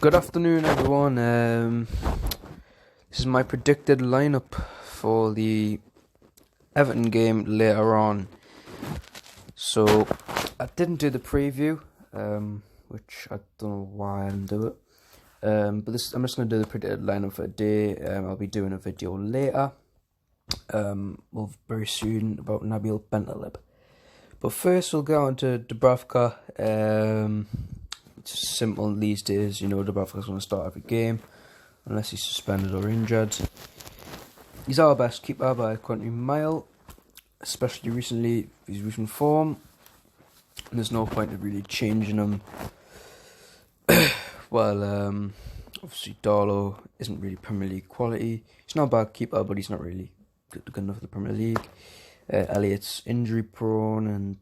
Good afternoon, everyone. This is my predicted lineup for the Everton game later on. So, I didn't do the preview, which I don't know why I didn't do it. But I'm just going to do the predicted lineup for today. I'll be doing a video later, very soon, about Nabil Bentaleb. But first, we'll go on to Dubravka. It's simple these days, Dubravka's going to start every game, unless he's suspended or injured. He's our best keeper by a country mile, especially recently, his recent form. And there's no point of really changing him. Obviously Darlow isn't really Premier League quality. He's not a bad keeper, but he's not really good enough for the Premier League. Elliott's injury prone, and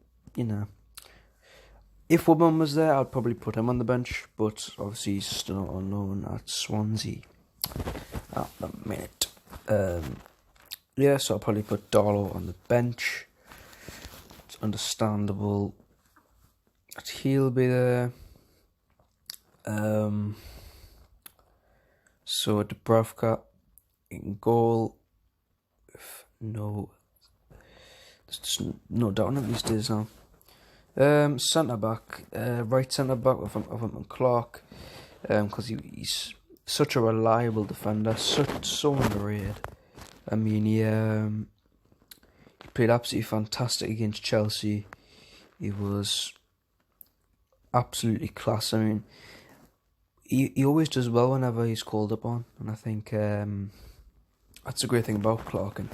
if Woodman was there, I'd probably put him on the bench, but obviously he's still not unknown at Swansea at the minute. So I'll probably put Darlow on the bench. It's understandable that he'll be there. So Dubravka in goal. There's just no doubt on it these days now. Centre back, right centre back of him Clark, because he's such a reliable defender, so underrated. I mean, he played absolutely fantastic against Chelsea. He was absolutely class. I mean, he always does well whenever he's called upon, and I think that's a great thing about Clark. And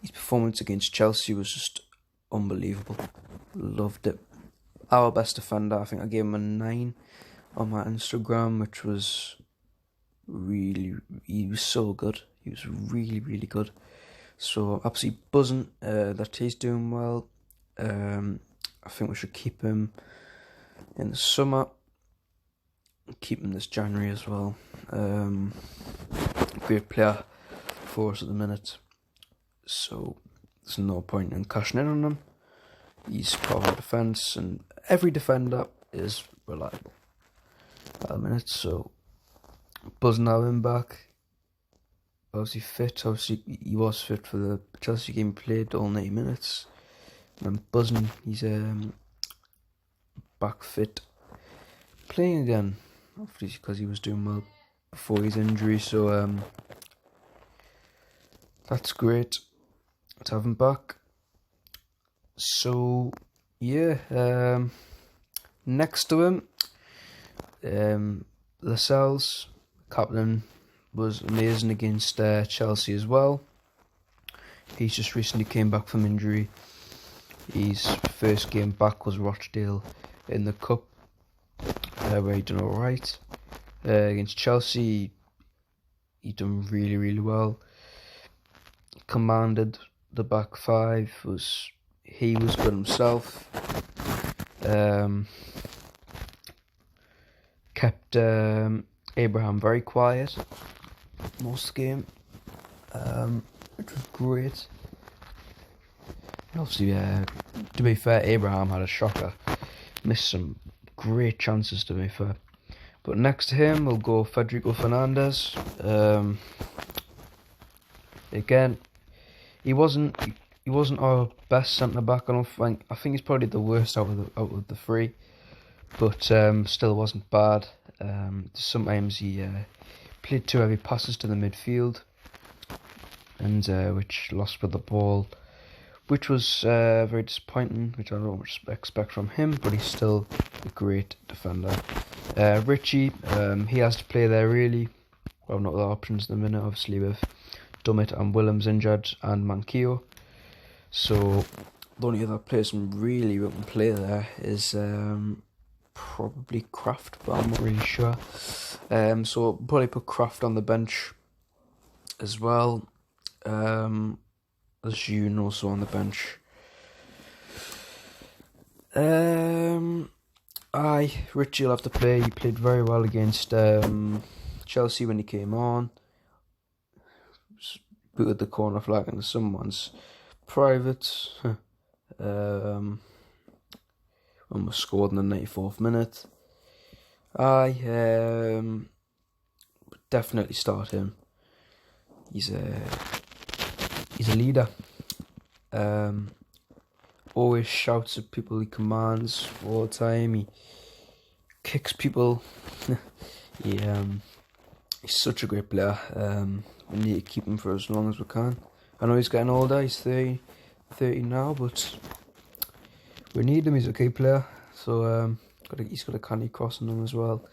his performance against Chelsea was just unbelievable. Loved it. Our best defender, I think I gave him a 9 on my Instagram, which was he was so good. He was really, really good. So absolutely buzzing that he's doing well. I think we should keep him in the summer. Keep him this January as well. Great player for us at the minute. So there's no point in cashing in on him. He's part of our defence, and every defender is reliable at the minute. So buzzing to have him back. Obviously fit. Obviously he was fit for the Chelsea game. Played all 90 minutes. And I'm buzzing. He's back fit, playing again. Obviously because he was doing well before his injury. So that's great to have him back. So next to him, Lascelles, captain, was amazing against Chelsea as well. He's just recently came back from injury. His first game back was Rochdale in the Cup, where he done alright. Against Chelsea, he done really, really well. Commanded the back five. He was good himself. Kept Abraham very quiet most of the game, which was great. Obviously, to be fair, Abraham had a shocker. Missed some great chances, to be fair. But next to him, we'll go Federico Fernandez. Again, he wasn't our best centre back. I think he's probably the worst out of the three, but still wasn't bad. Sometimes he played too heavy passes to the midfield, and which lost with the ball, which was very disappointing. Which I don't expect from him, but he's still a great defender. Richie, he has to play there really. Well, not the options at the minute, obviously with Dummett and Willems injured, and Manquillo. So the only other person really we can play there is probably Kraft, but I'm not really sure. So probably put Kraft on the bench as well. As June also on the bench. Richie will have to play. He played very well against Chelsea when he came on. Booted the corner flag into someone's private. When we scored in the 94th minute. definitely start him. He's a leader. Always shouts at people he commands all the time. He kicks people. He's such a great player. We need to keep him for as long as we can. I know he's getting older. He's 30 now, but we need him. He's a key player. So he's got a candy cross on him as well,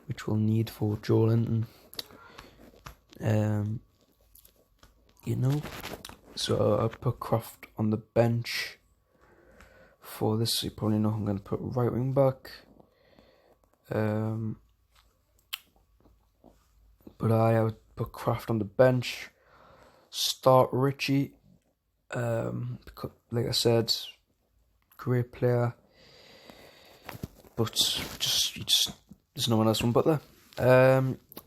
which we'll need for Joe Linton. So I put Croft on the bench for this. So you probably know I'm going to put right wing back. But I would put Croft on the bench. Start Richie. Because, like I said, great player. But just there's no one else on but there.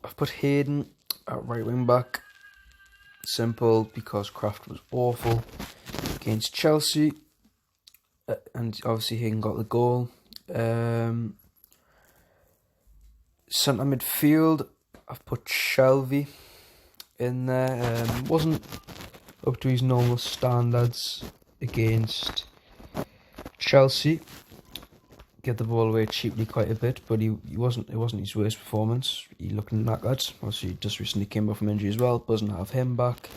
I've put Hayden at right wing back. Simple, because Croft was awful against Chelsea, and obviously Hayden got the goal. Centre midfield, I've put Shelvey in there. Wasn't up to his normal standards against Chelsea. Get the ball away cheaply quite a bit, but it wasn't his worst performance. He looked knackered. Obviously, he just recently came back from injury as well. Doesn't have him back.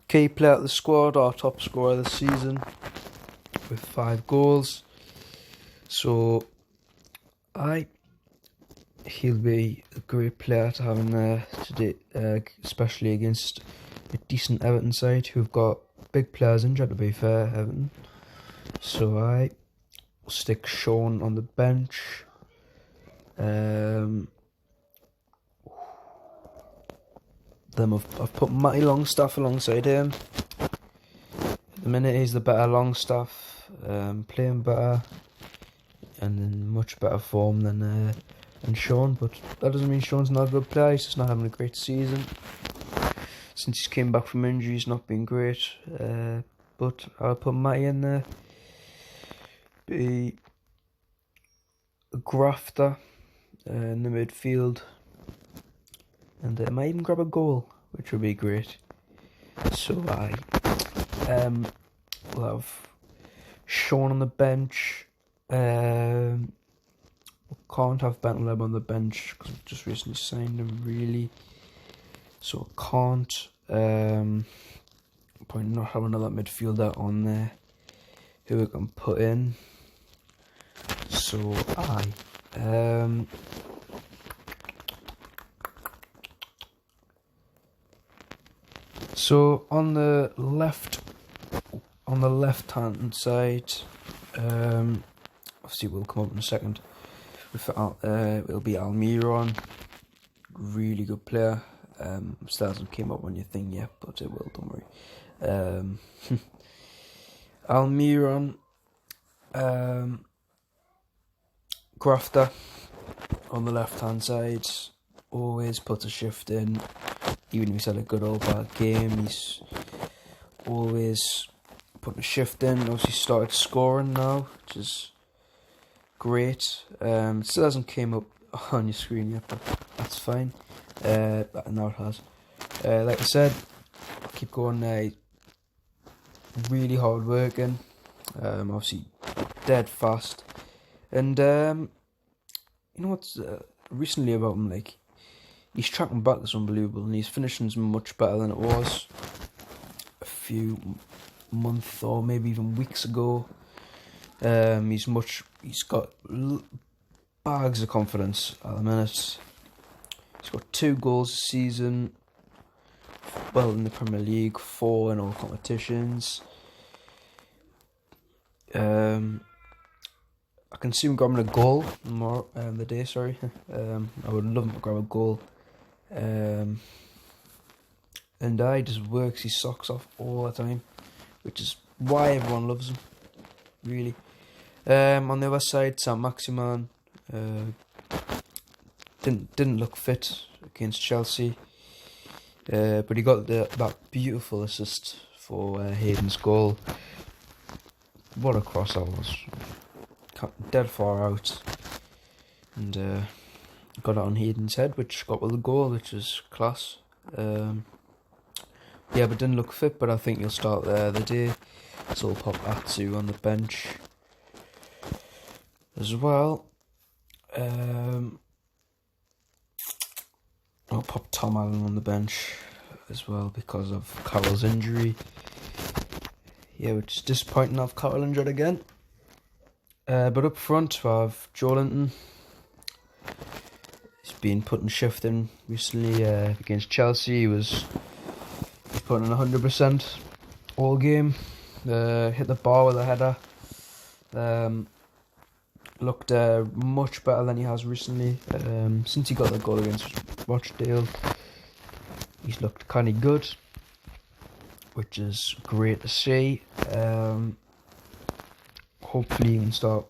Key player of the squad, our top scorer of the season, with 5 goals. So, he'll be a great player to have in there today, especially against a decent Everton side who've got big players injured. To be fair, Everton. So stick Sean on the bench. Then I've put Matty Longstaff alongside him. At the minute he's the better Longstaff, playing better and in much better form than Sean. But that doesn't mean Sean's not a good player. He's just not having a great season. Since he came back from injury, he's not been great. But I'll put Matty in there. Be a grafter in the midfield, and I might even grab a goal, which would be great. So we'll have Sean on the bench. We can't have Bentleb on the bench because we've just recently signed him, really. So I can't. Probably not have another midfielder on there who we can put in. So so on the left-hand side, obviously we'll come up in a second. It'll be Almiron, really good player. Still hasn't came up on your thing yet, but it will. Don't worry. Almiron, grafter on the left hand side, always puts a shift in, even if he's had a good or bad game. He's always putting a shift in. Obviously started scoring now, which is great. Still hasn't came up on your screen yet, but that's fine. Now it has. Like I said, I'll keep going there. Really hard working, obviously dead fast, and you know what's recently about him, like, his tracking back is unbelievable, and his finishing's much better than it was a few months or maybe even weeks ago. He's got bags of confidence at the minute. He's got 2 goals this season. Well, in the Premier League, 4 in all competitions. I can see him grabbing a goal more the day. Sorry, I would love him to grab a goal. And he just works his socks off all the time, which is why everyone loves him. Really. On the other side, Saint-Maximin didn't look fit against Chelsea. But he got that beautiful assist for Hayden's goal. What a cross that was. Dead far out. And got it on Hayden's head, which got with the goal, which is class. Yeah, but didn't look fit, but I think he'll start there the day. So we'll pop Atsu on the bench as well. I'll pop Tom Allen on the bench as well because of Carroll's injury. Yeah, which is disappointing to have Carroll injured again. But up front, we have Joelinton. He's been putting shift in recently against Chelsea. He's putting in 100% all game. Hit the bar with a header. Looked much better than he has recently. Since he got the goal against Rochdale, he's looked kind of good, which is great to see. Hopefully he can start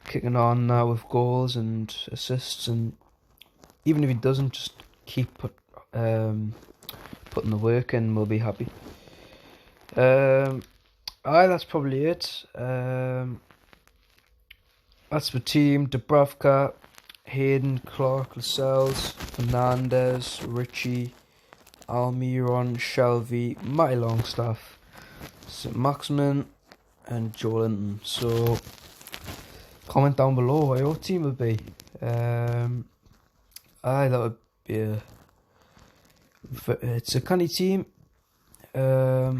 kicking on now with goals and assists, and even if he doesn't, just keep putting the work in, we'll be happy. That's probably it. That's the team: Dubravka, Hayden, Clark, Lascelles, Fernandez, Ritchie, Almiron, Shelby, Matty Longstaff, St. Maximin, and Joelinton. So comment down below what your team would be. That would be it's a canny team. A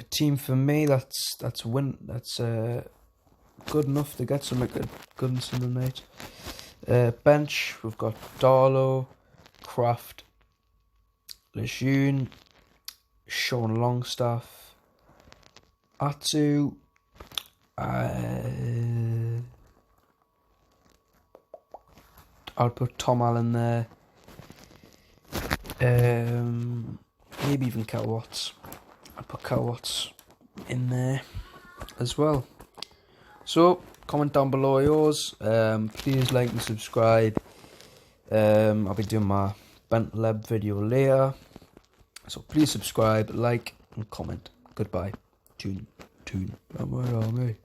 team for me that's good enough to get something good on Sunday night. Bench, we've got Darlow, Kraft, Lejeune, Sean Longstaff, Atsu, I'll put Tom Allen there, maybe even Cal Watts. I'll put Cal Watts in there as well. So, comment down below yours. Please like and subscribe. I'll be doing my Bentleb video later. So please subscribe, like and comment. Goodbye. Tune. Where are we?